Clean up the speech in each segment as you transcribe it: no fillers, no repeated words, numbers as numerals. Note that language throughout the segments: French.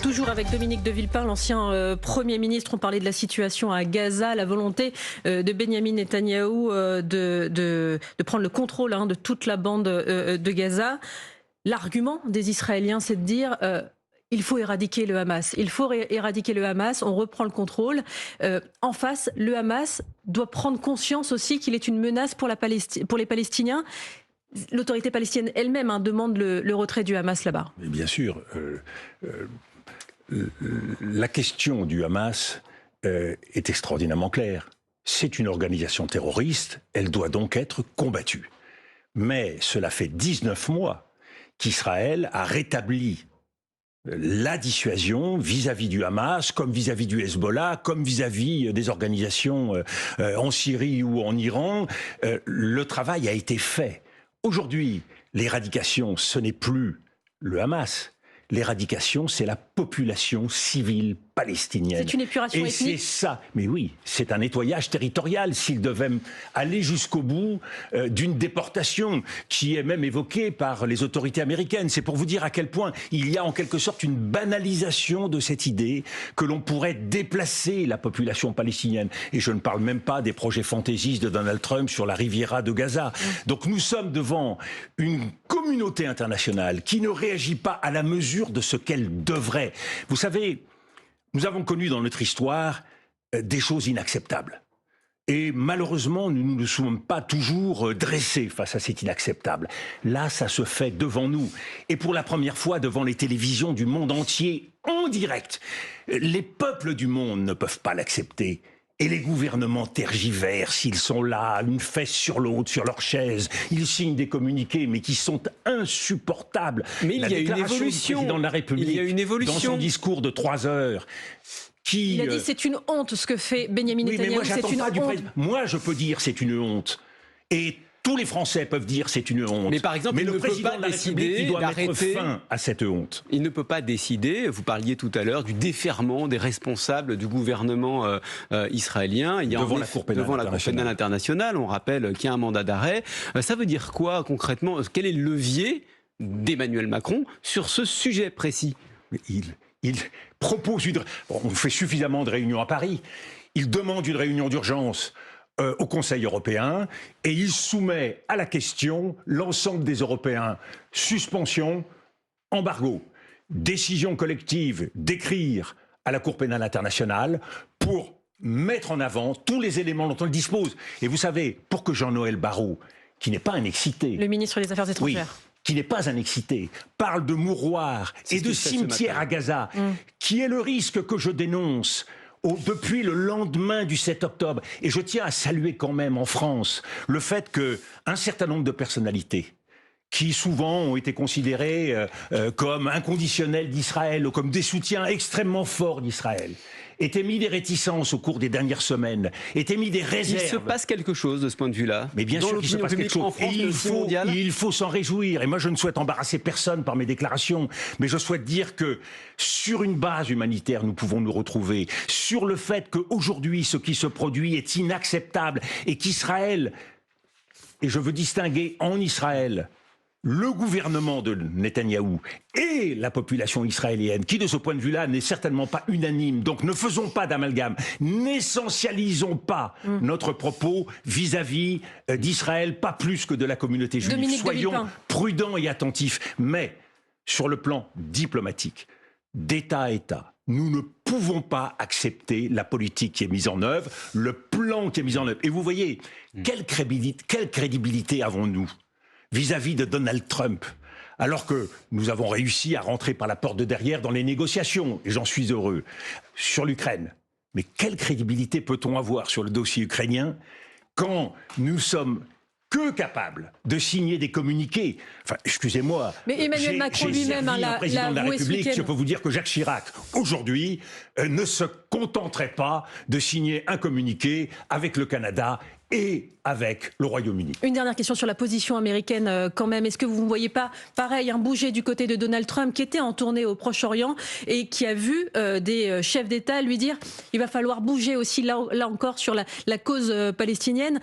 Toujours avec Dominique de Villepin, l'ancien Premier ministre, on parlait de la situation à Gaza, la volonté de Benyamin Netanyahou de prendre le contrôle de toute la bande de Gaza. L'argument des Israéliens, c'est de dire il faut éradiquer le Hamas. Il faut éradiquer le Hamas, on reprend le contrôle. En face, le Hamas doit prendre conscience aussi qu'il est une menace pour les Palestiniens. L'autorité palestinienne elle-même demande le retrait du Hamas là-bas. Mais bien sûr, la question du Hamas est extraordinairement claire. C'est une organisation terroriste, elle doit donc être combattue. Mais cela fait 19 mois qu'Israël a rétabli la dissuasion vis-à-vis du Hamas, comme vis-à-vis du Hezbollah, comme vis-à-vis des organisations en Syrie ou en Iran. Le travail a été fait. Aujourd'hui, l'éradication, ce n'est plus le Hamas. L'éradication, c'est la population civile palestinienne. C'est une épuration ethnique. Et c'est ça. Mais oui, c'est un nettoyage territorial. S'il devait aller jusqu'au bout d'une déportation qui est même évoquée par les autorités américaines, c'est pour vous dire à quel point il y a en quelque sorte une banalisation de cette idée que l'on pourrait déplacer la population palestinienne. Et je ne parle même pas des projets fantaisistes de Donald Trump sur la Riviera de Gaza. Donc nous sommes devant une communauté internationale qui ne réagit pas à la mesure de ce qu'elle devrait. Vous savez, nous avons connu dans notre histoire des choses inacceptables. Et malheureusement, nous ne nous sommes pas toujours dressés face à cet inacceptable. Là, ça se fait devant nous. Et pour la première fois, devant les télévisions du monde entier, en direct. Les peuples du monde ne peuvent pas l'accepter. Et les gouvernements tergivèrent, ils sont là, une fesse sur l'autre, sur leur chaise. Ils signent des communiqués, mais qui sont insupportables. Mais il y a une évolution. Du président de la République, il y a une évolution. Dans son discours de 3 heures. Il a dit c'est une honte ce que fait Benyamin Netanyahou, c'est une honte. Moi, je peux dire c'est une honte. Et tous les Français peuvent dire c'est une honte. Mais par exemple, mais le président de la République, il doit mettre fin à cette honte. Il ne peut pas décider, vous parliez tout à l'heure, du déferment des responsables du gouvernement israélien. Il y a devant la Cour pénale internationale, on rappelle qu'il y a un mandat d'arrêt. Ça veut dire quoi concrètement? Quel est le levier d'Emmanuel Macron sur ce sujet précis? Il propose on fait suffisamment de réunions à Paris. Il demande une réunion d'urgence au Conseil européen et il soumet à la question l'ensemble des Européens. Suspension, embargo, décision collective d'écrire à la Cour pénale internationale pour mettre en avant tous les éléments dont on dispose. Et vous savez, pour que Jean-Noël Barrot, qui n'est pas un excité... Le ministre des Affaires étrangères. Oui, qui n'est pas un excité, parle de mouroirs et de cimetières à Gaza, qui est le risque que je dénonce depuis le lendemain du 7 octobre. Et je tiens à saluer quand même en France le fait qu'un certain nombre de personnalités qui souvent ont été considérées comme inconditionnelles d'Israël ou comme des soutiens extrêmement forts d'Israël, étaient mis des réticences au cours des dernières semaines, étaient mis des réserves. Il se passe quelque chose de ce point de vue-là. Mais bien sûr qu'il se passe quelque chose. Et il faut s'en réjouir. Et moi, je ne souhaite embarrasser personne par mes déclarations, mais je souhaite dire que sur une base humanitaire, nous pouvons nous retrouver. Sur le fait qu'aujourd'hui, ce qui se produit est inacceptable et qu'Israël, et je veux distinguer en Israël, le gouvernement de Netanyahou et la population israélienne, qui de ce point de vue-là n'est certainement pas unanime. Donc ne faisons pas d'amalgame, n'essentialisons pas notre propos vis-à-vis d'Israël, pas plus que de la communauté juive. Dominique Soyons prudents et attentifs. Mais sur le plan diplomatique, d'État à État, nous ne pouvons pas accepter la politique qui est mise en œuvre, le plan qui est mis en œuvre. Et vous voyez, quelle crédibilité avons-nous vis-à-vis de Donald Trump, alors que nous avons réussi à rentrer par la porte de derrière dans les négociations, et j'en suis heureux, sur l'Ukraine. Mais quelle crédibilité peut-on avoir sur le dossier ukrainien quand nous sommes que capables de signer des communiqués? Enfin, excusez-moi. Mais Emmanuel Macron lui-même, président de la République, je peux vous dire que Jacques Chirac, aujourd'hui, ne se contenterait pas de signer un communiqué avec le Canada et avec le Royaume-Uni. Une dernière question sur la position américaine quand même. Est-ce que vous ne voyez pas, pareil, bouger du côté de Donald Trump qui était en tournée au Proche-Orient et qui a vu des chefs d'État lui dire il va falloir bouger aussi là encore sur la cause palestinienne?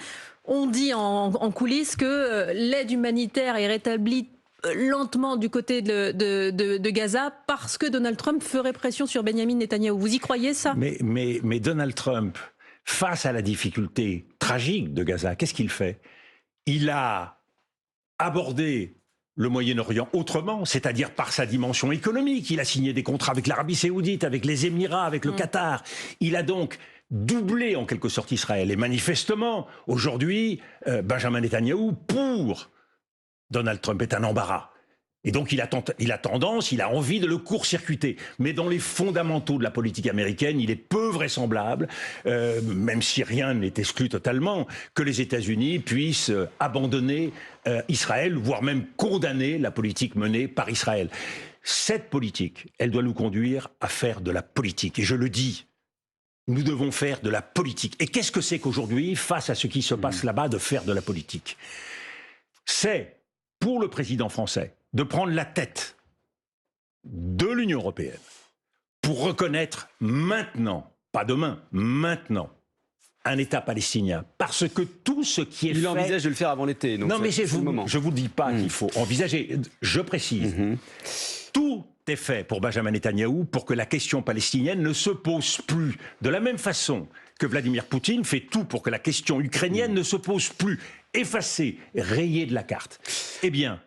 On dit en coulisses que l'aide humanitaire est rétablie lentement du côté de Gaza parce que Donald Trump ferait pression sur Benjamin Netanyahou. Vous y croyez ça ? Mais Donald Trump, face à la difficulté tragique de Gaza, qu'est-ce qu'il fait ? Il a abordé le Moyen-Orient autrement, c'est-à-dire par sa dimension économique. Il a signé des contrats avec l'Arabie Saoudite, avec les Émirats, avec le Qatar. Il a donc doublé en quelque sorte Israël. Et manifestement, aujourd'hui, Benjamin Netanyahou, pour Donald Trump, est un embarras. Et donc il a envie de le court-circuiter. Mais dans les fondamentaux de la politique américaine, il est peu vraisemblable, même si rien n'est exclu totalement, que les États-Unis puissent abandonner Israël, voire même condamner la politique menée par Israël. Cette politique, elle doit nous conduire à faire de la politique. Et je le dis, nous devons faire de la politique. Et qu'est-ce que c'est qu'aujourd'hui, face à ce qui se passe là-bas, de faire de la politique ? C'est, pour le président français, de prendre la tête de l'Union européenne pour reconnaître maintenant, pas demain, maintenant, un État palestinien. Parce que tout ce qui est fait... Il envisage de le faire avant l'été. Donc non, mais je ne vous dis pas qu'il faut envisager. Je précise. Tout est fait pour Benjamin Netanyahou pour que la question palestinienne ne se pose plus. De la même façon que Vladimir Poutine fait tout pour que la question ukrainienne ne se pose plus. Effacée, rayée de la carte. Eh bien...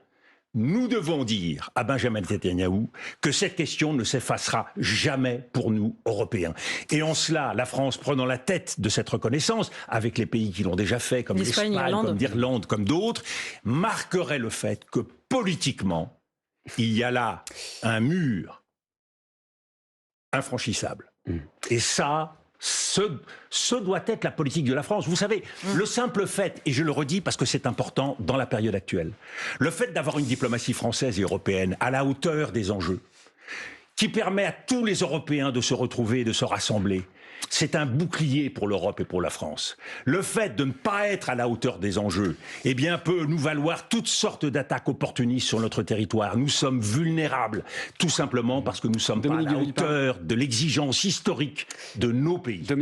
nous devons dire à Benjamin Netanyahou que cette question ne s'effacera jamais pour nous, Européens. Et en cela, la France, prenant la tête de cette reconnaissance, avec les pays qui l'ont déjà fait, comme l'Espagne, comme l'Irlande, comme d'autres, marquerait le fait que politiquement, il y a là un mur infranchissable. Et ça... Ce doit être la politique de la France. Vous savez, le simple fait, et je le redis parce que c'est important dans la période actuelle, le fait d'avoir une diplomatie française et européenne à la hauteur des enjeux, qui permet à tous les Européens de se retrouver et de se rassembler, c'est un bouclier pour l'Europe et pour la France. Le fait de ne pas être à la hauteur des enjeux, eh bien, peut nous valoir toutes sortes d'attaques opportunistes sur notre territoire. Nous sommes vulnérables, tout simplement parce que nous ne sommes pas à la hauteur de l'exigence historique de nos pays.